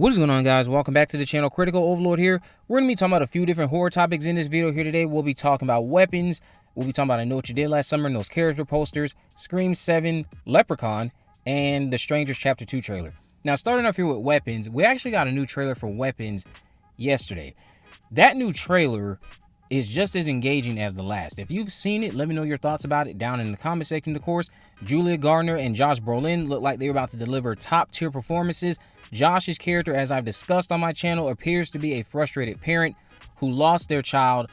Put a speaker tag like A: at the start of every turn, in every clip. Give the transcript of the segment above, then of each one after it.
A: What is going on, guys? Welcome back to the channel. Critical Overlord here. We're going to be talking about a few different horror topics in this video here today. We'll be talking about weapons. We'll be talking about I Know What You Did Last Summer and those character posters, Scream 7, Leprechaun, and the Strangers Chapter 2 trailer. Now, starting off here with weapons, we actually got a new trailer for weapons yesterday. That new trailer is just as engaging as the last. If you've seen it, let me know your thoughts about it down in the comment section. Of course, Julia Gardner and Josh Brolin look like they're about to deliver top-tier performances. Josh's character, as I've discussed on my channel, appears to be a frustrated parent who lost their child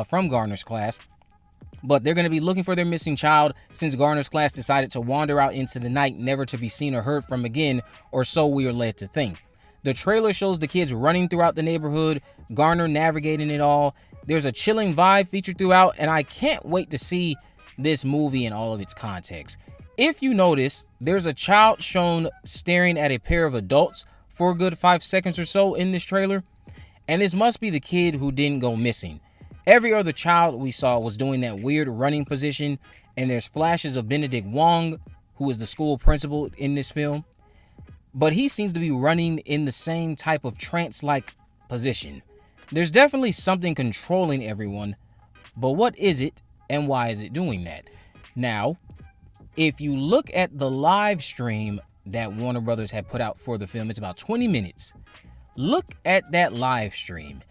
A: from Gardner's class. But they're going to be looking for their missing child since Gardner's class decided to wander out into the night, never to be seen or heard from again, or so we are led to think. The trailer shows the kids running throughout the neighborhood, Gardner navigating it all. There's a chilling vibe featured throughout, and I can't wait to see this movie in all of its context. If you notice, there's a child shown staring at a pair of adults for a good 5 seconds or so in this trailer, and this must be the kid who didn't go missing. Every other child we saw was doing that weird running position, and there's flashes of Benedict Wong, who is the school principal in this film, but he seems to be running in the same type of trance-like position. There's definitely something controlling everyone, but what is it and why is it doing that? Now, if you look at the live stream that Warner Brothers had put out for the film, it's about 20 minutes. Look at that live stream.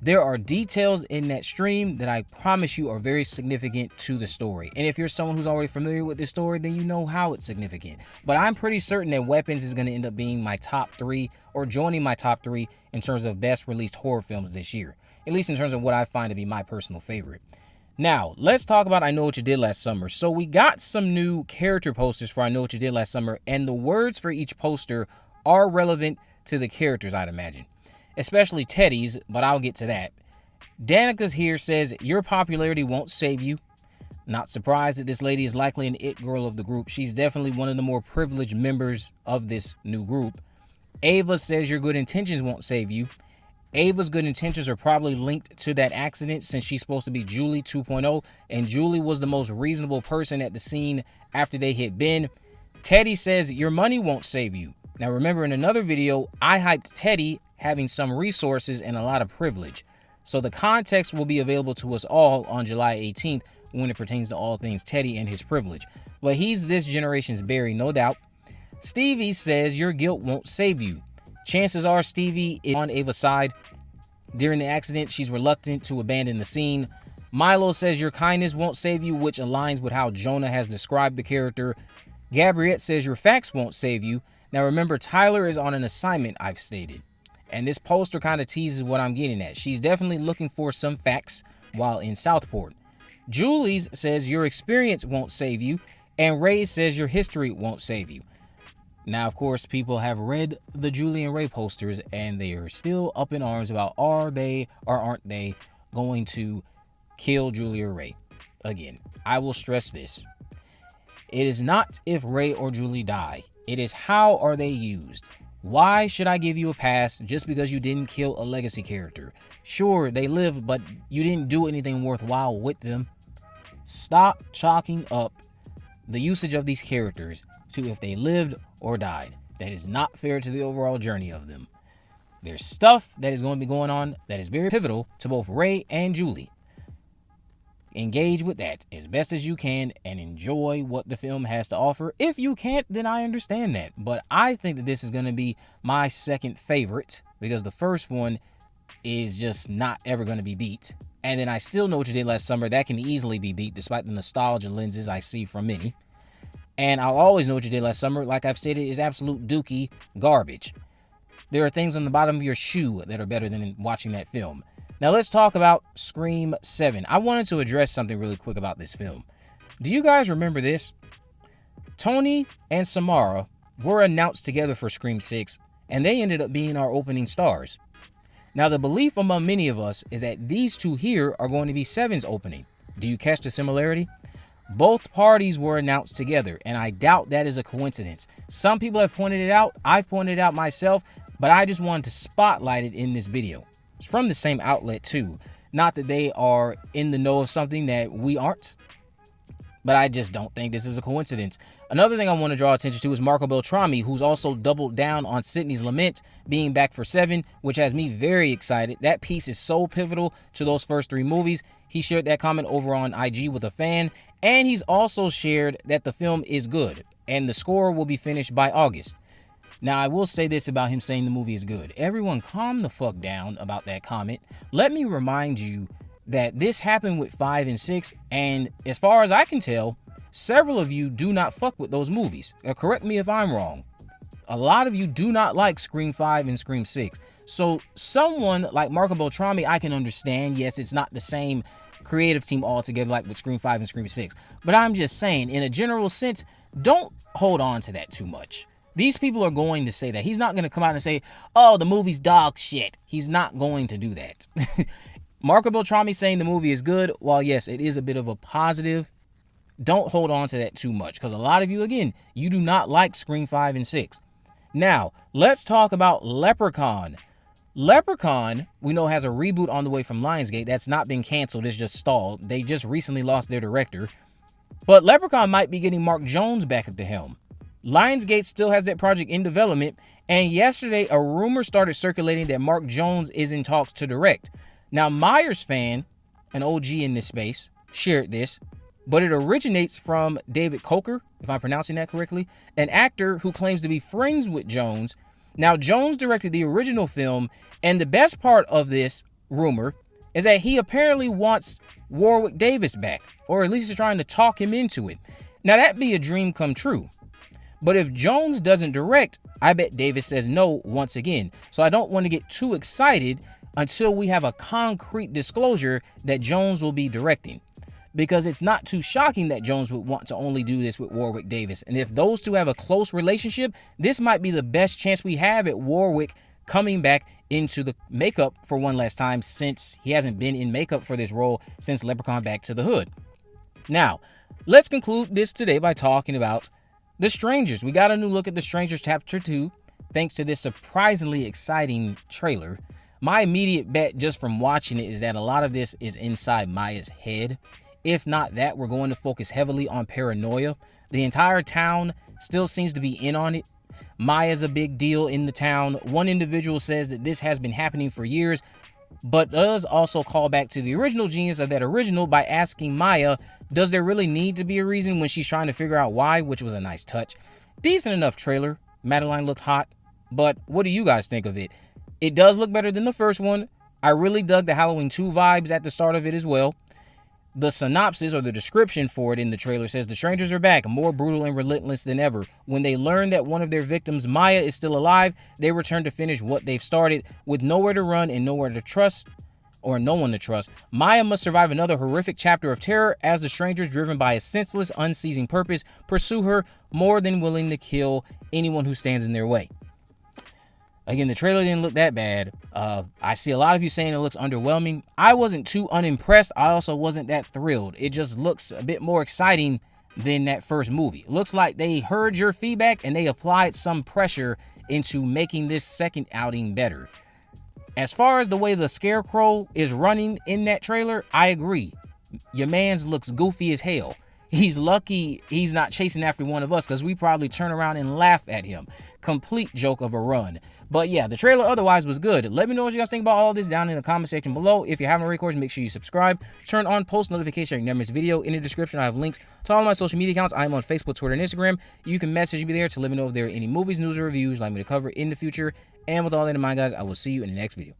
A: There are details in that stream that I promise you are very significant to the story. And if you're someone who's already familiar with this story, then you know how it's significant. But I'm pretty certain that Weapons is going to end up being my top 3 or joining my top 3 in terms of best released horror films this year. At least in terms of what I find to be my personal favorite. Now, let's talk about I Know What You Did Last Summer. So we got some new character posters for I Know What You Did Last Summer, and the words for each poster are relevant to the characters, I'd imagine. Especially Teddy's, but I'll get to that. Danica's here says, your popularity won't save you. Not surprised that this lady is likely an it girl of the group. She's definitely one of the more privileged members of this new group. Ava says your good intentions won't save you. Ava's good intentions are probably linked to that accident since she's supposed to be Julie 2.0, and Julie was the most reasonable person at the scene after they hit Ben. Teddy says your money won't save you. Now remember, in another video, I hyped Teddy having some resources and a lot of privilege. So the context will be available to us all on July 18th when it pertains to all things Teddy and his privilege. But he's this generation's Barry, no doubt. Stevie says your guilt won't save you. Chances are Stevie is on Ava's side. During the accident, she's reluctant to abandon the scene. Milo says your kindness won't save you, which aligns with how Jonah has described the character. Gabriette says your facts won't save you. Now remember, Tyler is on an assignment, I've stated. And this poster kind of teases what I'm getting at. She's definitely looking for some facts while in Southport. Julie's says your experience won't save you. And Ray says your history won't save you. Now, of course, people have read the Julie and Ray posters, and they are still up in arms about are they or aren't they going to kill Julie or Ray. Again, I will stress this. It is not if Ray or Julie die. It is how are they used. Why should I give you a pass just because you didn't kill a legacy character? Sure, they lived, but you didn't do anything worthwhile with them. Stop chalking up the usage of these characters to if they lived or died. That is not fair to the overall journey of them. There's stuff that is going to be going on that is very pivotal to both Ray and Julie. Engage with that as best as you can and enjoy what the film has to offer. If you can't, then I understand that. But I think that this is going to be my second favorite because the first one is just not ever going to be beat. And then I Still Know What You Did Last Summer. That can easily be beat despite the nostalgia lenses I see from many. And I'll Always Know What You Did Last Summer, like I've stated, is absolute dookie garbage. There are things on the bottom of your shoe that are better than watching that film. Now let's talk about Scream 7. I wanted to address something really quick about this film. Do you guys remember this? Tony and Samara were announced together for Scream 6, and they ended up being our opening stars. Now the belief among many of us is that these two here are going to be 7's opening. Do you catch the similarity? Both parties were announced together, and I doubt that is a coincidence. Some people have pointed it out. I've pointed it out myself, but I just wanted to spotlight it in this video. It's from the same outlet too. Not that they are in the know of something that we aren't, but I just don't think this is a coincidence. Another thing I want to draw attention to is Marco Beltrami, who's also doubled down on Sydney's Lament being back for 7, which has me very excited. That piece is so pivotal to those first 3 movies. He shared that comment over on IG with a fan, and he's also shared that the film is good, and the score will be finished by August. Now, I will say this about him saying the movie is good. Everyone calm the fuck down about that comment. Let me remind you that this happened with 5 and 6, and as far as I can tell, several of you do not fuck with those movies. Correct me if I'm wrong. A lot of you do not like Scream 5 and Scream 6. So someone like Marco Beltrami, I can understand. Yes, it's not the same creative team altogether like with Scream 5 and Scream 6. But I'm just saying, in a general sense, don't hold on to that too much. These people are going to say that. He's not going to come out and say, oh, the movie's dog shit. He's not going to do that. Marco Beltrami saying the movie is good, while yes, it is a bit of a positive, don't hold on to that too much, because a lot of you, again, you do not like Scream 5 and 6. Now, let's talk about Leprechaun. Leprechaun, we know, has a reboot on the way from Lionsgate. That's not been canceled. It's just stalled. They just recently lost their director. But Leprechaun might be getting Mark Jones back at the helm. Lionsgate still has that project in development, and yesterday a rumor started circulating that Mark Jones is in talks to direct. Now, Myers fan, an OG in this space, shared this, but it originates from David Coker, if I'm pronouncing that correctly, an actor who claims to be friends with Jones. Now, Jones directed the original film, and the best part of this rumor is that he apparently wants Warwick Davis back, or at least is trying to talk him into it. Now, that'd be a dream come true. But if Jones doesn't direct, I bet Davis says no once again. So I don't want to get too excited until we have a concrete disclosure that Jones will be directing. Because it's not too shocking that Jones would want to only do this with Warwick Davis. And if those two have a close relationship, this might be the best chance we have at Warwick coming back into the makeup for one last time, since he hasn't been in makeup for this role since Leprechaun Back to the Hood. Now, let's conclude this today by talking about The Strangers. We got a new look at The Strangers Chapter 2, thanks to this surprisingly exciting trailer. My immediate bet just from watching it is that a lot of this is inside Maya's head. If not that, we're going to focus heavily on paranoia. The entire town still seems to be in on it. Maya's a big deal in the town. One individual says that this has been happening for years, but does also call back to the original genius of that original by asking Maya, does there really need to be a reason, when she's trying to figure out why, which was a nice touch. Decent enough trailer. Madeline looked hot, but what do you guys think of it? It does look better than the first one. I really dug the Halloween 2 vibes at the start of it as well. The synopsis, or the description for it in the trailer, says the strangers are back, more brutal and relentless than ever. When they learn that one of their victims, Maya, is still alive, they return to finish what they've started. With nowhere to run and nowhere to trust, or no one to trust, Maya must survive another horrific chapter of terror as the strangers, driven by a senseless, unceasing purpose, pursue her, more than willing to kill anyone who stands in their way. Again, the trailer didn't look that bad. I see a lot of you saying it looks underwhelming. I wasn't too unimpressed. I also wasn't that thrilled. It just looks a bit more exciting than that first movie. It looks like they heard your feedback and they applied some pressure into making this second outing better. As far as the way the Scarecrow is running in that trailer, I agree. Your man's looks goofy as hell. He's lucky he's not chasing after one of us, because we probably turn around and laugh at him. Complete joke of a run. But yeah, the trailer otherwise was good. Let me know what you guys think about all this down in the comment section below. If you haven't already, of course, make sure you subscribe. Turn on post notifications so you never miss a video. In the description, I have links to all my social media accounts. I am on Facebook, Twitter, and Instagram. You can message me there to let me know if there are any movies, news, or reviews you'd like me to cover in the future. And with all that in mind, guys, I will see you in the next video.